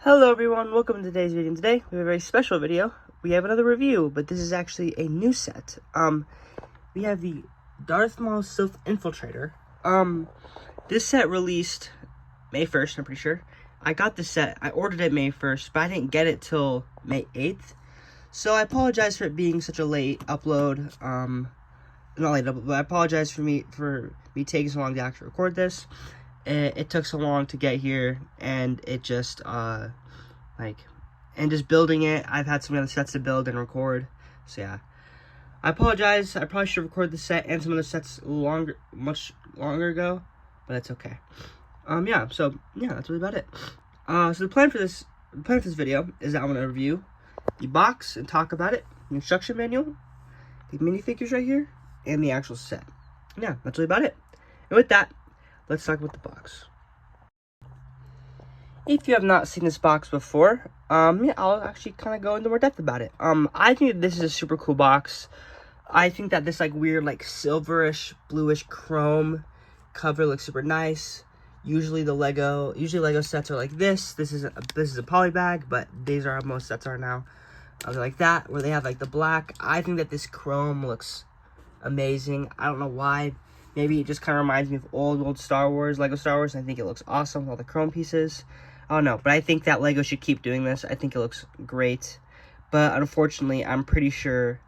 Hello everyone, welcome to today's video. Today we have a very special video. We have another review, but this is actually a new set. We have the Darth Maul Sith Infiltrator. This set released May 1st, I'm pretty sure. I got this set, I ordered it May 1st, but I didn't get it till May 8th. So I apologize for it being such a late upload. Not late upload, but I apologize for me taking so long to actually record this. It took so long to get here, and it just just building it, I've had some other sets to build and record, so yeah, I apologize. I probably should record the set and some other sets much longer ago, but it's okay. That's really about it. So the plan for this video is that I'm gonna review the box and talk about it, the instruction manual, the minifigures right here, and the actual set. Yeah, that's really about it. And with that, let's talk about the box. If you have not seen this box before, I'll actually kind of go into more depth about it. I think that this is a super cool box. I think that this weird silverish, bluish chrome cover looks super nice. Usually Lego sets are like this. This is a poly bag, but these are how most sets are now. They're like that, where they have the black. I think that this chrome looks amazing. I don't know why. Maybe it just kind of reminds me of old Star Wars, Lego Star Wars. I think it looks awesome with all the chrome pieces. I don't know, but I think that Lego should keep doing this. I think it looks great. But unfortunately, I'm pretty sure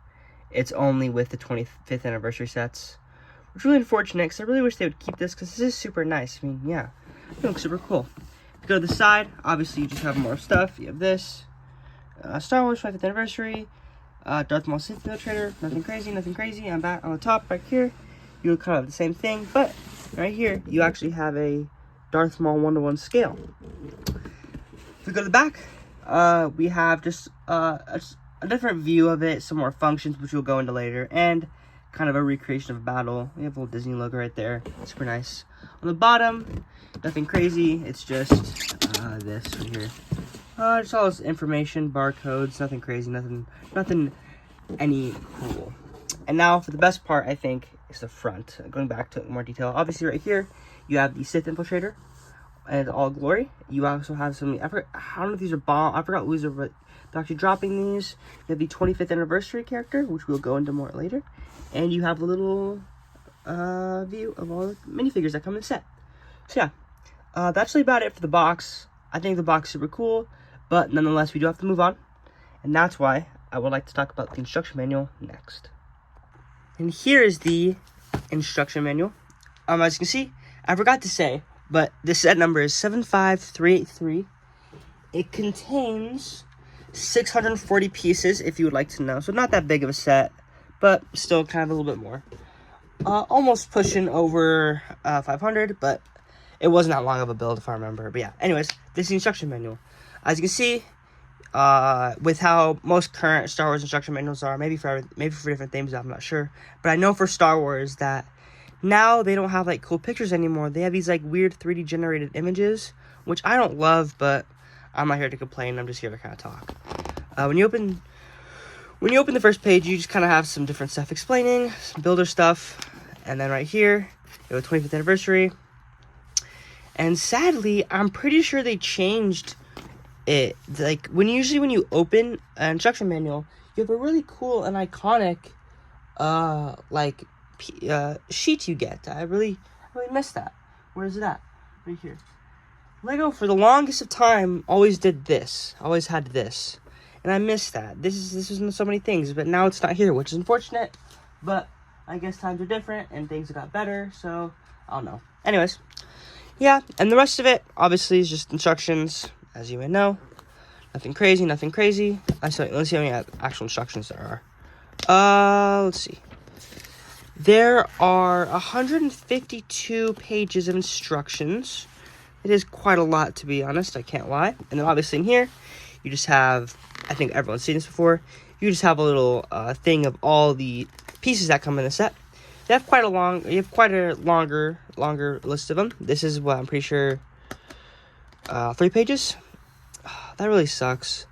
it's only with the 25th anniversary sets. Which is really unfortunate, because I really wish they would keep this, because this is super nice. I mean, yeah, it looks super cool. If you go to the side, obviously you just have more stuff. You have this, Star Wars 25th anniversary, Darth Maul Sith Infiltrator, nothing crazy. I'm back on the top right here. You kind of have the same thing, but right here, you actually have a Darth Maul 1-to-1 scale. If we go to the back, we have just a different view of it, some more functions, which we'll go into later, and kind of a recreation of a battle. We have a little Disney logo right there. Super nice. On the bottom, nothing crazy. It's just this right here. Just all this information, barcodes, nothing crazy, nothing any cool. And now for the best part, I think, is the front. Going back to more detail, obviously right here, you have the Sith Infiltrator and all glory. You also have some, I don't know if these are I forgot these are, but they're actually dropping these. You have the 25th anniversary character, which we'll go into more later. And you have a little view of all the minifigures that come in the set. So yeah, that's really about it for the box. I think the box is super cool, but nonetheless, we do have to move on. And that's why I would like to talk about the instruction manual next. And here is the instruction manual. As you can see, I forgot to say, but the set number is 75383. It contains 640 pieces, if you would like to know. So not that big of a set, but still kind of a little bit more. Almost pushing over 500, but it wasn't that long of a build, if I remember. But yeah, anyways, this is the instruction manual. As you can see, with how most current Star Wars instruction manuals are, maybe for different things, I'm not sure, but I know for Star Wars that now they don't have cool pictures anymore. They have these weird 3D generated images, which I don't love, but I'm not here to complain. I'm just here to kind of talk. When you open the first page, you just kind of have some different stuff explaining, some builder stuff, and then right here you have a 25th anniversary. And sadly, I'm pretty sure they changed it. When you open an instruction manual, you have a really cool and iconic sheet you get. I really missed that. Where is it at? Right here. Lego for the longest of time always did this. Always had this. And I missed that. This is in so many things, but now it's not here, which is unfortunate. But I guess times are different and things got better, so I don't know. Anyways, yeah, and the rest of it obviously is just instructions, as you may know. Nothing crazy. Let's see how many actual instructions there are. Let's see. There are 152 pages of instructions. It is quite a lot, to be honest. I can't lie. And then obviously in here, you just have, I think everyone's seen this before, you just have a little thing of all the pieces that come in the set. You have quite a longer list of them. This is what I'm pretty sure 3 pages. That really sucks.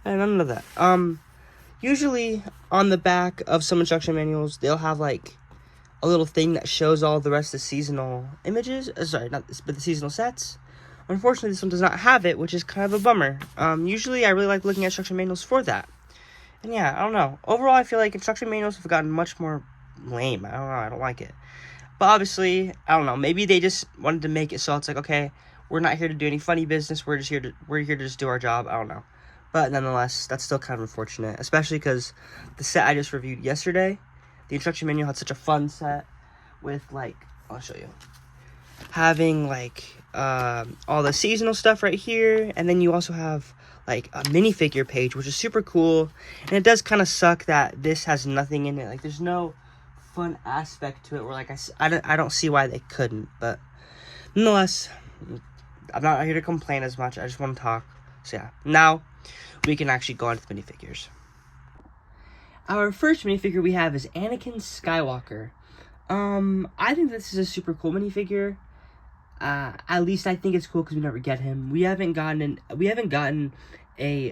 I didn't know none of that. Usually on the back of some instruction manuals, they'll have a little thing that shows all the rest of the seasonal images. Sorry, not this, but the seasonal sets. Unfortunately, this one does not have it, which is kind of a bummer. Usually I really like looking at instruction manuals for that. And yeah, I don't know. Overall, I feel like instruction manuals have gotten much more lame. I don't know, I don't like it. But obviously, I don't know, maybe they just wanted to make it so it's like, okay, we're not here to do any funny business, we're here to just do our job. I don't know. But nonetheless, that's still kind of unfortunate, especially because the set I just reviewed yesterday, the instruction manual had such a fun set with, like, I'll show you, having, like, all the seasonal stuff right here, and then you also have, like, a minifigure page, which is super cool, and it does kind of suck that this has nothing in it. Like, there's no fun aspect to it where, like, I don't see why they couldn't, but nonetheless, I'm not here to complain as much. I just want to talk. So yeah, now we can actually go on to the minifigures. Our first minifigure we have is Anakin Skywalker. I think this is a super cool minifigure. At least I think it's cool because we never get him. We haven't gotten a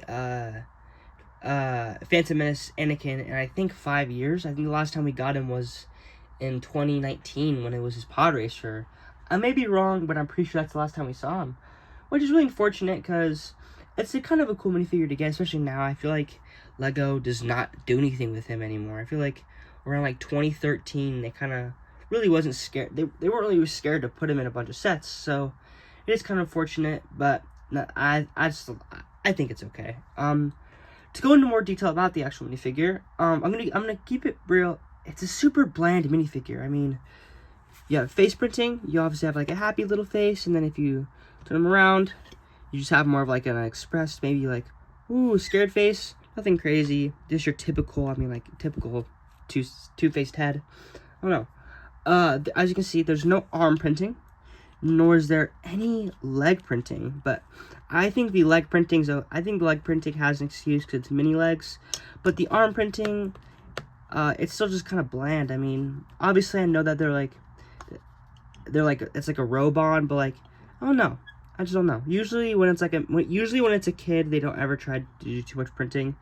Phantom Menace Anakin in I think 5 years. I think the last time we got him was in 2019 when it was his pod racer. I may be wrong, but I'm pretty sure that's the last time we saw him, which is really unfortunate because it's a kind of a cool minifigure to get, especially now. I feel like Lego does not do anything with him anymore. I feel like around like 2013, they kind of really wasn't scared. They weren't really scared to put him in a bunch of sets, so it is kind of unfortunate. But I think it's okay. To go into more detail about the actual minifigure, I'm gonna keep it real. It's a super bland minifigure. I mean, you have face printing. You obviously have like a happy little face, and then if you turn him around, you just have more of like an expressed, maybe like, ooh, scared face. Nothing crazy. Just your typical, typical two-faced head. I don't know. As you can see, there's no arm printing, nor is there any leg printing. But I think the leg printing has an excuse because it's mini legs. But the arm printing, it's still just kind of bland. I mean, obviously I know that it's like a robe on, but like, I don't know. I just don't know. Usually when it's a kid, they don't ever try to do too much printing.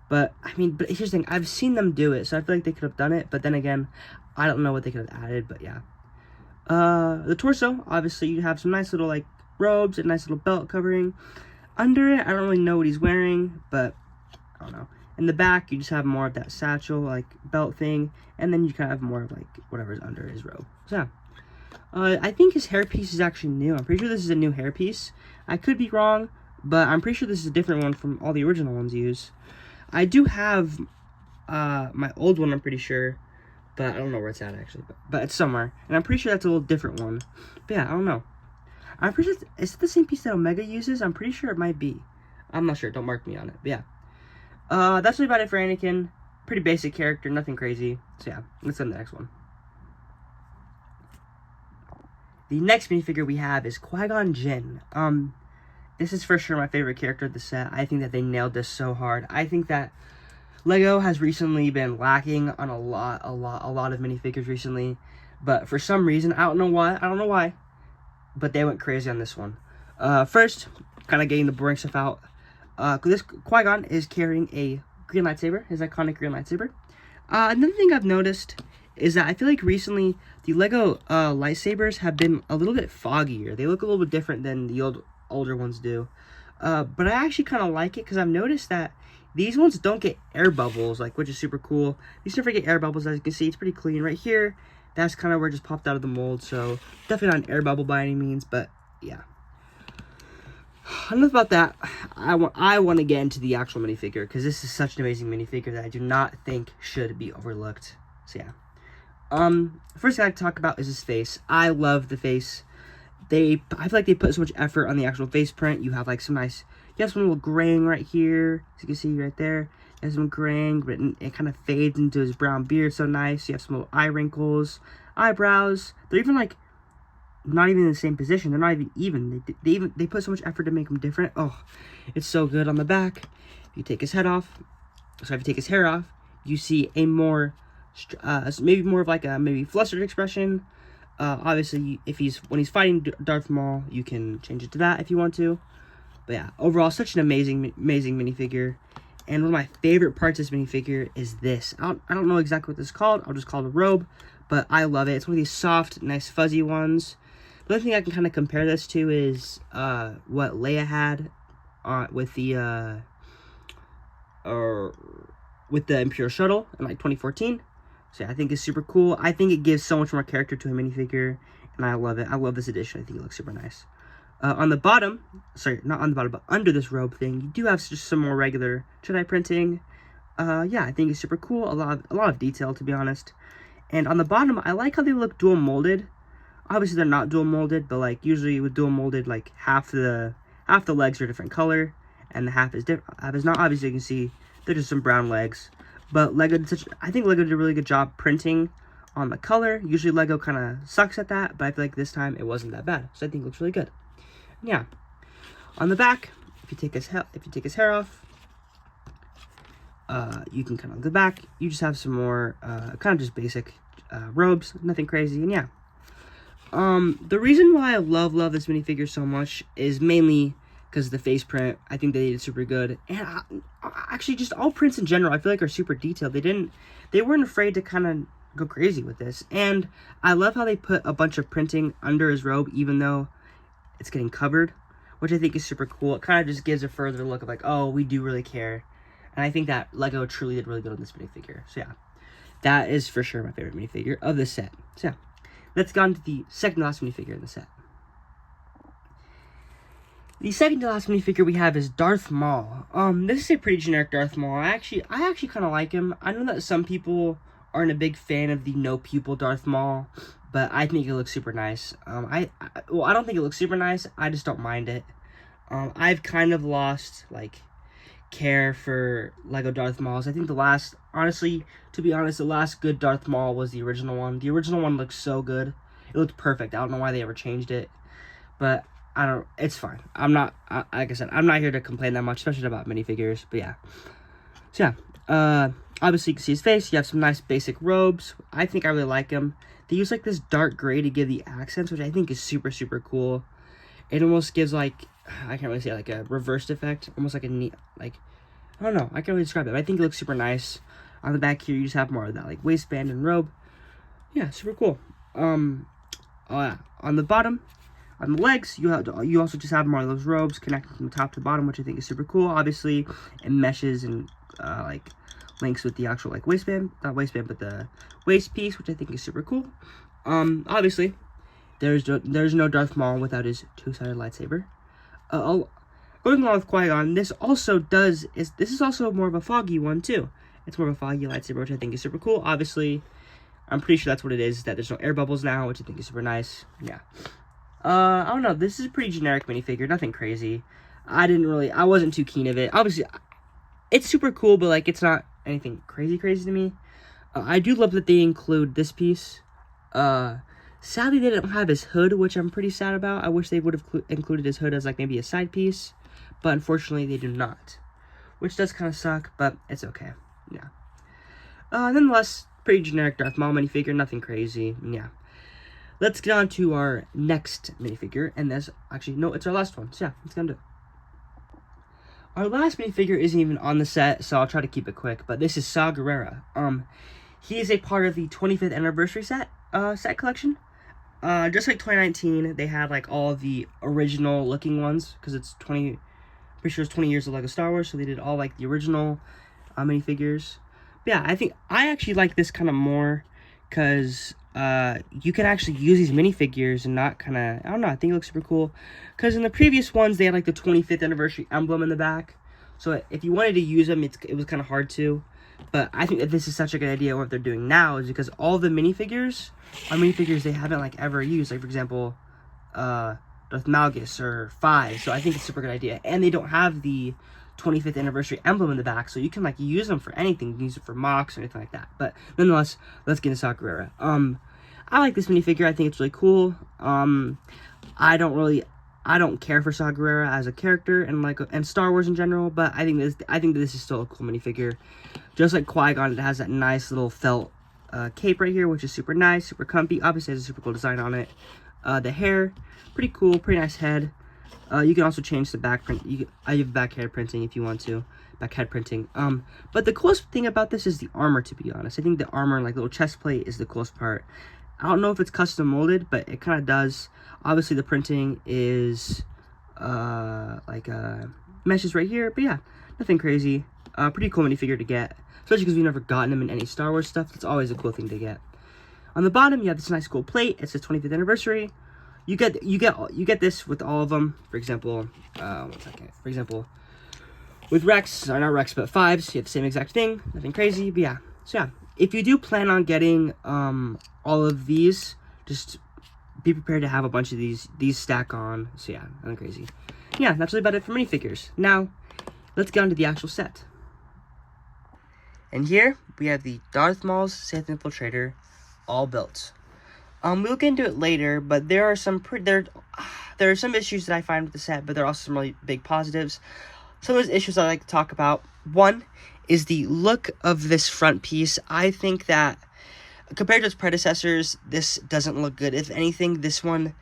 But I mean, but here's the thing, I've seen them do it, so I feel like they could have done it. But then again, I don't know what they could have added. But yeah, the torso, obviously you have some nice little like robes and nice little belt covering. Under it, I don't really know what he's wearing, but I don't know. In the back, you just have more of that satchel like belt thing, and then you kind of have more of like whatever's under his robe. So yeah. I think his hairpiece is actually new. I'm pretty sure this is a new hairpiece. I could be wrong, but I'm pretty sure this is a different one from all the original ones used. I do have my old one, I'm pretty sure, but I don't know where it's at actually. But it's somewhere, and I'm pretty sure that's a little different one. But yeah, I don't know. I'm pretty sure is it the same piece that Omega uses? I'm pretty sure it might be. I'm not sure. Don't mark me on it. But yeah, that's really about it for Anakin. Pretty basic character, nothing crazy. So yeah, let's go to the next one. The next minifigure we have is Qui-Gon Jinn. This is for sure my favorite character of the set. I think that they nailed this so hard. I think that Lego has recently been lacking on a lot of minifigures recently. But for some reason, I don't know why, but they went crazy on this one. First, kind of getting the boring stuff out. This Qui-Gon is carrying a green lightsaber, his iconic green lightsaber. Another thing I've noticed is that I feel like recently the Lego lightsabers have been a little bit foggier. They look a little bit different than the older ones do. But I actually kind of like it because I've noticed that these ones don't get air bubbles, like, which is super cool. These never get air bubbles, as you can see. It's pretty clean right here. That's kind of where it just popped out of the mold, so definitely not an air bubble by any means, but yeah. Enough about that. I want to get into the actual minifigure because this is such an amazing minifigure that I do not think should be overlooked. So yeah. First thing I like to talk about is his face. I love the face. I feel like they put so much effort on the actual face print. You have like some little graying right here, as you can see right there. You have some graying, but it kind of fades into his brown beard so nice. You have some little eye wrinkles, eyebrows. They're even like not even in the same position. They're not even. They put so much effort to make them different. Oh, it's so good on the back. If you take his head off, if you take his hair off, you see a more maybe more of like a flustered expression. Obviously, when he's fighting Darth Maul, you can change it to that if you want to. But yeah, overall, such an amazing minifigure. And one of my favorite parts of this minifigure is this. I don't know exactly what this is called. I'll just call it a robe, but I love it. It's one of these soft, nice, fuzzy ones. The only thing I can kind of compare this to is what Leia had with the Imperial Shuttle in like 2014. So yeah, I think it's super cool. I think it gives so much more character to a minifigure, and I love it. I love this edition. I think it looks super nice. On the bottom, sorry, not on the bottom, but under this robe thing, you do have just some more regular Jedi printing. Yeah, I think it's super cool. A lot of detail, to be honest. And on the bottom, I like how they look dual molded. Obviously, they're not dual molded, but like usually with dual molded, like half the legs are a different color, and the half is different. Half is not. Obviously, you can see they're just some brown legs. But I think Lego did a really good job printing on the color. Usually Lego kind of sucks at that, but I feel like this time it wasn't that bad. So I think it looks really good. Yeah. On the back, if you take his hair off, you can kind of look at the back. You just have some more kind of just basic robes, nothing crazy, and yeah. The reason why I love this minifigure so much is mainly because of the face print. I think they did super good, and actually just all prints in general I feel like are super detailed. They weren't afraid to kind of go crazy with this, and I love how they put a bunch of printing under his robe even though it's getting covered, which I think is super cool. It kind of just gives a further look of like, oh, we do really care, and I think that Lego truly did really good on this minifigure. So yeah, that is for sure my favorite minifigure of this set. So yeah, let's go on to the second to last minifigure in the set. The second to last minifigure we have is Darth Maul. This is a pretty generic Darth Maul. I actually kind of like him. I know that some people aren't a big fan of the no pupil Darth Maul, but I think it looks super nice. I don't think it looks super nice. I just don't mind it. I've kind of lost like care for Lego Darth Mauls. I think to be honest, the last good Darth Maul was the original one. The original one looked so good. It looked perfect. I don't know why they ever changed it, but it's fine. Like I said, I'm not here to complain that much, especially about minifigures, but yeah. So yeah, obviously you can see his face. You have some nice basic robes. I think I really like him. They use like this dark gray to give the accents, which I think is super, super cool. It almost gives like, I can't really say, like a reversed effect, almost like a neat, like, I don't know, I can't really describe it, but I think it looks super nice. On the back here, you just have more of that like waistband and robe. Yeah, super cool. On the bottom, on the legs, you also just have more of those robes connected from the top to the bottom, which I think is super cool. Obviously, it meshes and like links with the actual like waistband, not waistband, but the waist piece, which I think is super cool. Obviously, there's no Darth Maul without his two-sided lightsaber. Going along with Qui-Gon, this is also more of a foggy one too. It's more of a foggy lightsaber, which I think is super cool. Obviously, I'm pretty sure that's what it is. That there's no air bubbles now, which I think is super nice. Yeah. I don't know. This is a pretty generic minifigure. Nothing crazy. I wasn't too keen of it. Obviously, it's super cool, but like it's not anything crazy to me. I do love that they include this piece. Sadly, they didn't have his hood, which I'm pretty sad about. I wish they would have included his hood as like maybe a side piece, but unfortunately they do not, which does kind of suck, but it's okay. Yeah. Nonetheless, pretty generic Darth Maul minifigure. Nothing crazy. Yeah. Let's get on to our next minifigure, and it's our last one. So yeah, let's get on to it. Our last minifigure isn't even on the set, so I'll try to keep it quick, but this is Saw Gerrera. He is a part of the 25th anniversary set collection. Just like 2019, they had like all of the original looking ones, because it's pretty sure it's 20 years of Lego Star Wars, so they did all like the original minifigures. But yeah, I actually like this kind of more, because you can actually use these minifigures and not kind of, I don't know, I think it looks super cool. Because in the previous ones, they had like the 25th anniversary emblem in the back. So if you wanted to use them, it was kind of hard to. But I think that this is such a good idea. What they're doing now is because all the minifigures are minifigures they haven't like ever used. Like for example, Darth Malgus or 5. So I think it's a super good idea. And they don't have the 25th anniversary emblem in the back, so you can like use them for anything. You can use it for mocks or anything like that. But nonetheless, let's get into Saw Gerrera. I like this minifigure. I think it's really cool. I don't care for Saw Gerrera as a character and Star Wars in general, but I think that this is still a cool minifigure. Just like Qui-Gon, it has that nice little felt cape right here, which is super nice, super comfy. Obviously, it has a super cool design on it. The hair, pretty cool, pretty nice head. You can also change the back print. I have back head printing if you want to. Back head printing. But the coolest thing about this is the armor, to be honest. I think the armor and like little chest plate is the coolest part. I don't know if it's custom molded, but it kind of does. Obviously, the printing is meshes right here, but yeah, nothing crazy. Pretty cool minifigure to get, especially because we've never gotten them in any Star Wars stuff. That's always a cool thing to get. On the bottom, you have this nice cool plate. It says 25th anniversary. You get this with all of them. For example, one second. For example, with Rex, or not Rex, but Fives, you have the same exact thing. Nothing crazy, but yeah. So yeah, if you do plan on getting all of these, just be prepared to have a bunch of these stack on. So yeah, nothing crazy. Yeah, that's really about it for minifigures. Now, let's get on to the actual set. And here we have the Darth Maul's Sith Infiltrator, all built. We'll get into it later, but there are some issues that I find with the set, but there are also some really big positives. Some of those issues I like to talk about. One is the look of this front piece. I think that compared to its predecessors, this doesn't look good. If anything, this one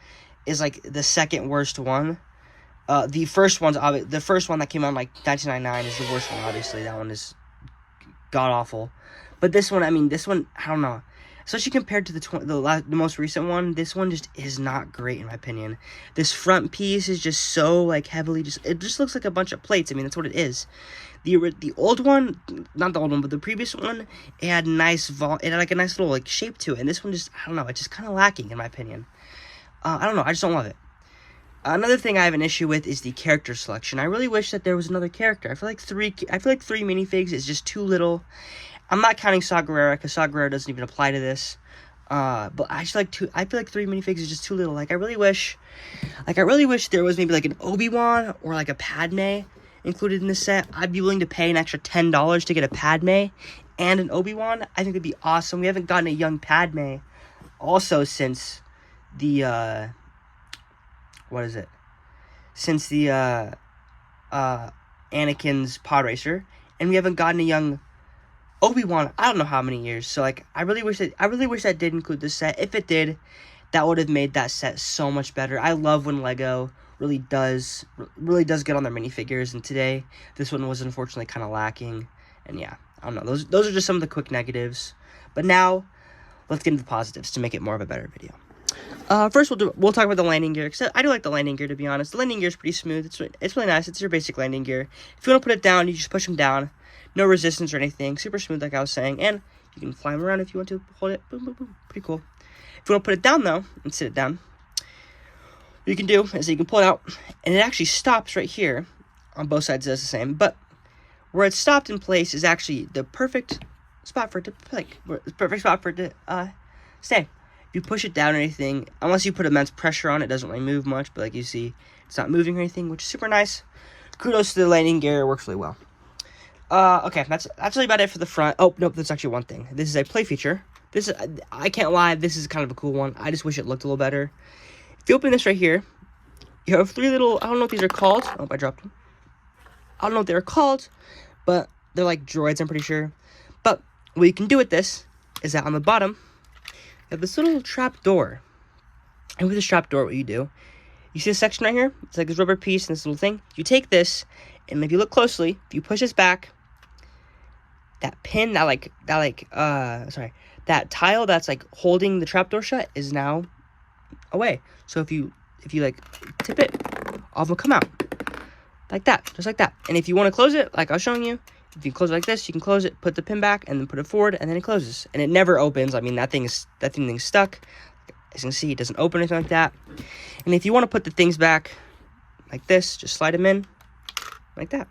is like the second worst one. The first one that came out in like 1999 is the worst one. Obviously, that one is god awful. But this one, I don't know. Especially compared to the most recent one, this one just is not great in my opinion. This front piece is just so like heavily it just looks like a bunch of plates. I mean, that's what it is. The old one, not the old one, but the previous one, it had it had like a nice little like shape to it. And this one just, I don't know, it's just kind of lacking in my opinion. I don't know, I just don't love it. Another thing I have an issue with is the character selection. I really wish that there was another character. I feel like three minifigs is just too little. I'm not counting Saw Gerrera, because Saw Gerrera doesn't even apply to this. But I feel like 3 minifigs is just too little. I really wish there was maybe like an Obi-Wan or like a Padme included in this set. I'd be willing to pay an extra $10 to get a Padme and an Obi-Wan. I think it'd be awesome. We haven't gotten a young Padme also since the Anakin's pod racer, and we haven't gotten a young Obi-Wan, I don't know how many years. So like, I really wish that did include this set. If it did, that would have made that set so much better. I love when Lego really does get on their minifigures, and today this one was unfortunately kind of lacking. And yeah, I don't know. Those are just some of the quick negatives. But now, let's get into the positives to make it more of a better video. First, we'll talk about the landing gear, because I do like the landing gear, to be honest. The landing gear is pretty smooth. It's really nice. It's your basic landing gear. If you want to put it down, you just push them down. No resistance or anything. Super smooth, like I was saying. And you can fly them around if you want to. Hold it. Boom, boom, boom. Pretty cool. If you want to put it down, though, and sit it down, what you can do is you can pull it out, and it actually stops right here. On both sides, it does the same. But where it's stopped in place is actually the perfect spot for it to stay. If you push it down or anything, unless you put immense pressure on it, doesn't really move much. But like you see, it's not moving or anything, which is super nice. Kudos to the landing gear. It works really well. Okay, that's really about it for the front. Oh, nope, there's actually one thing. This is a play feature. I can't lie, this is kind of a cool one. I just wish it looked a little better. If you open this right here, you have 3 little, I don't know what these are called. Oh, I dropped them. I don't know what they're called, but they're like droids, I'm pretty sure. But what you can do with this is that on the bottom, you have this little trap door. And with this trap door, what you do, you see this section right here? It's like this rubber piece and this little thing. You take this, and if you look closely, if you push this back, that pin, that tile that's like holding the trapdoor shut is now away. So if you like tip it, all of them come out like that, just like that. And if you want to close it, like I was showing you, if you close it like this, you can close it, put the pin back, and then put it forward, and then it closes, and it never opens. I mean, that thing's stuck. As you can see, it doesn't open or anything like that. And if you want to put the things back like this, just slide them in like that.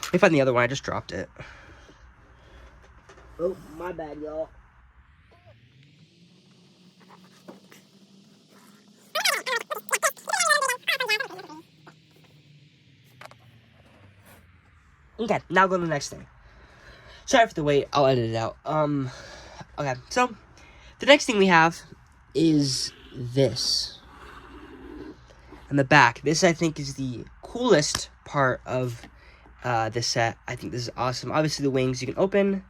Let me find the other one. I just dropped it. Oh, my bad, y'all. Okay, now go to the next thing. Sorry for the wait. I'll edit it out. Okay, so the next thing we have is this. On the back. This, I think, is the coolest part of this set. I think this is awesome. Obviously, the wings you can open.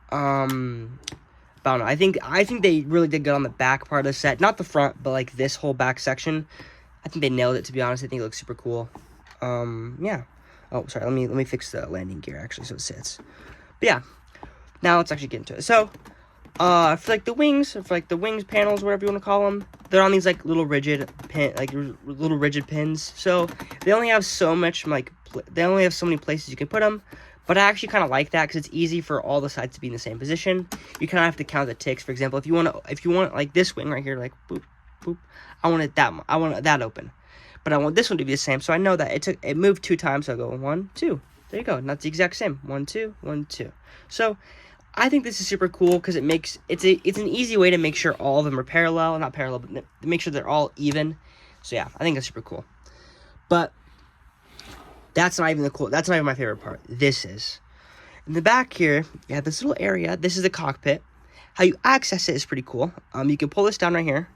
But I don't know. I think they really did good on the back part of the set. Not the front, but like this whole back section. I think they nailed it, to be honest. I think it looks super cool. Yeah. Oh, sorry. Let me fix the landing gear actually so it sits. But yeah. Now let's actually get into it. So, for like the wings panels, whatever you want to call them, they're on these like little rigid pins. So they only have so much they only have so many places you can put them. But I actually kind of like that because it's easy for all the sides to be in the same position. You kind of have to count the ticks. For example, if you want like this wing right here, like boop, boop, I want that open, but I want this one to be the same. So I know that it moved 2 times. So I go 1, 2. There you go. And that's the exact same. 1, 2, 1, 2. So I think this is super cool because it's an easy way to make sure all of them are parallel, not parallel, but to make sure they're all even. So yeah, I think that's super cool. But that's not even my favorite part. This is. In the back here, you have this little area. This is the cockpit. How you access it is pretty cool. You can pull this down right here.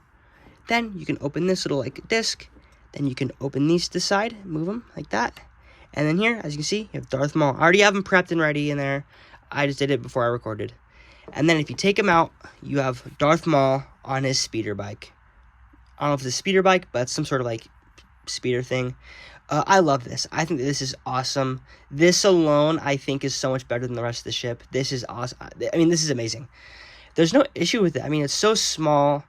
Then you can open this little like disc. Then you can open these to the side, move them like that. And then here, as you can see, you have Darth Maul. I already have them prepped and ready in there. I just did it before I recorded. And then if you take him out, you have Darth Maul on his speeder bike. I don't know if it's a speeder bike, but it's some sort of like speeder thing. I love this. I think that this is awesome. This alone, I think, is so much better than the rest of the ship. This is awesome. I mean, this is amazing. There's no issue with it. I mean, it's so small,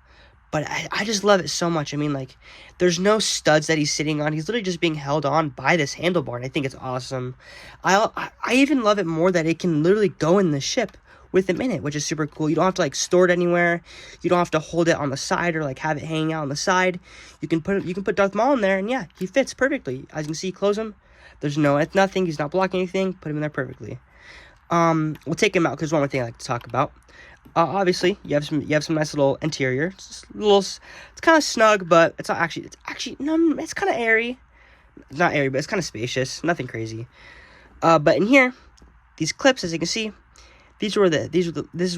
but I just love it so much. I mean, like, there's no studs that he's sitting on. He's literally just being held on by this handlebar, and I think it's awesome. I even love it more that it can literally go in the ship with him in it, which is super cool. You don't have to like store it anywhere. You don't have to hold it on the side or like have it hanging out on the side. You can put Darth Maul in there, and yeah, he fits perfectly. As you can see, close him. There's nothing. He's not blocking anything. Put him in there perfectly. We'll take him out because one more thing I like to talk about. Obviously, you have some nice little interior. It's kind of snug, but it's not actually. No, it's kind of airy. It's not airy, but it's kind of spacious. Nothing crazy. But in here, these clips, as you can see, this is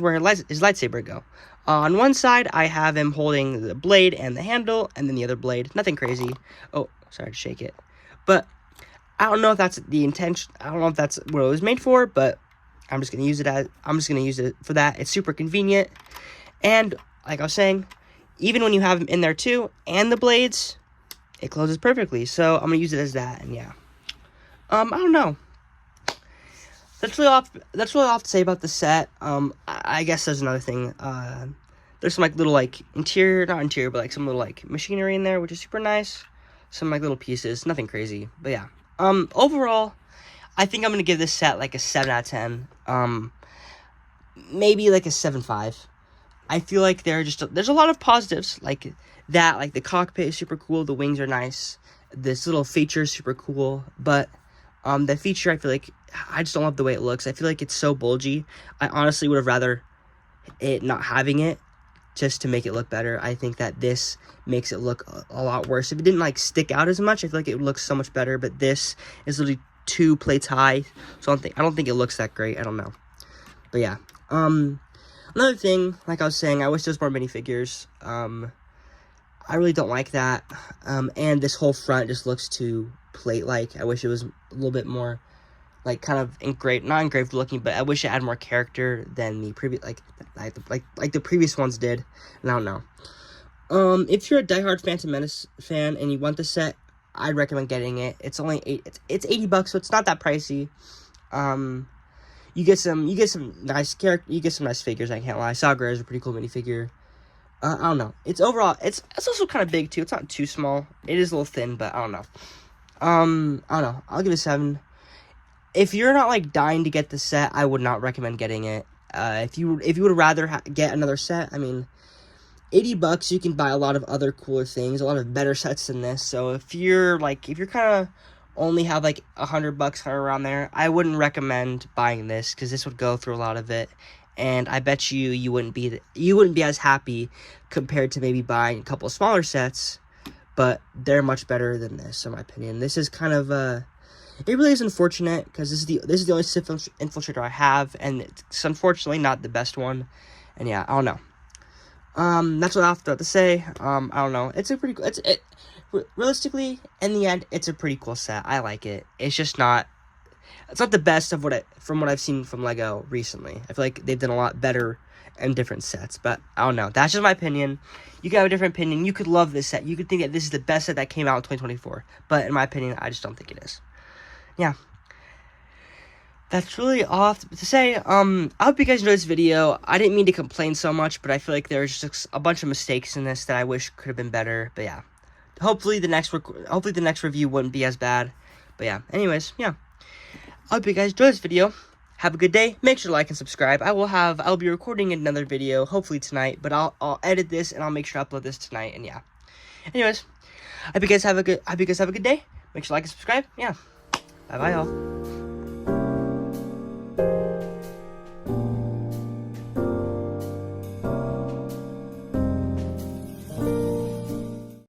where his lightsaber go. On one side, I have him holding the blade and the handle, and then the other blade. Nothing crazy. Oh, sorry to shake it. But I don't know if that's the intention. I don't know if that's what it was made for, but I'm just gonna use it for that. It's super convenient, and like I was saying, even when you have them in there too, and the blades, it closes perfectly. So I'm gonna use it as that, and yeah. I don't know. That's really all to say about the set. I guess there's another thing. There's some like little like not interior, but like some little like machinery in there, which is super nice. Some like little pieces, nothing crazy, but yeah. Overall, I think I'm gonna give this set like a 7 out of 10. Maybe like a 7.5. I feel like there's a lot of positives like that. Like the cockpit is super cool. The wings are nice. This little feature is super cool, but the feature, I feel like I just don't love the way it looks. I feel like it's so bulgy. I honestly would have rather it not having it just to make it look better. I think that this makes it look a lot worse. If it didn't like stick out as much, I feel like it would look so much better, but this is literally 2 plates high, so I don't think it looks that great. I don't know. But yeah. Another thing, like I was saying, I wish there was more minifigures. I really don't like that. And this whole front just looks too plate-like. I wish it was a little bit more, like, kind of not engraved looking, but I wish it had more character than the previous, like the previous ones did. And I don't know. If you're a diehard Phantom Menace fan and you want the set, I'd recommend getting it. It's only it's $80, so it's not that pricey. You get some nice figures. I can't lie. Sagra is a pretty cool minifigure. I don't know. It's also kind of big too. It's not too small. It is a little thin, but I don't know. I don't know. I'll give it a 7. If you're not like dying to get the set, I would not recommend getting it. If you would rather get another set, I mean, $80 you can buy a lot of other cooler things, a lot of better sets than this. So if you're kind of only have like $100 around there, I wouldn't recommend buying this because this would go through a lot of it, and I bet you wouldn't be as happy compared to maybe buying a couple of smaller sets. But they're much better than this, in my opinion. This is kind of it really is unfortunate because this is the only Sith Infiltrator I have, and it's unfortunately not the best one. And yeah, I don't know. That's what I have to say. I don't know. Realistically, in the end, it's a pretty cool set. I like it. It's not the best from what I've seen from LEGO recently. I feel like they've done a lot better and different sets, but I don't know. That's just my opinion. You could have a different opinion. You could love this set. You could think that this is the best set that came out in 2024, but in my opinion, I just don't think it is. Yeah. that's really all I have to say. I hope you guys enjoyed this video. I didn't mean to complain so much, but I feel like there's just a bunch of mistakes in this that I wish could have been better. But yeah, hopefully the next review wouldn't be as bad. But yeah, anyways, yeah. I hope you guys enjoyed this video. Have a good day. Make sure to like and subscribe. I'll be recording another video hopefully tonight, but I'll edit this and I'll make sure to upload this tonight. And yeah. Anyways, I hope you guys have a good day. Make sure to like and subscribe. Yeah. Bye bye, y'all.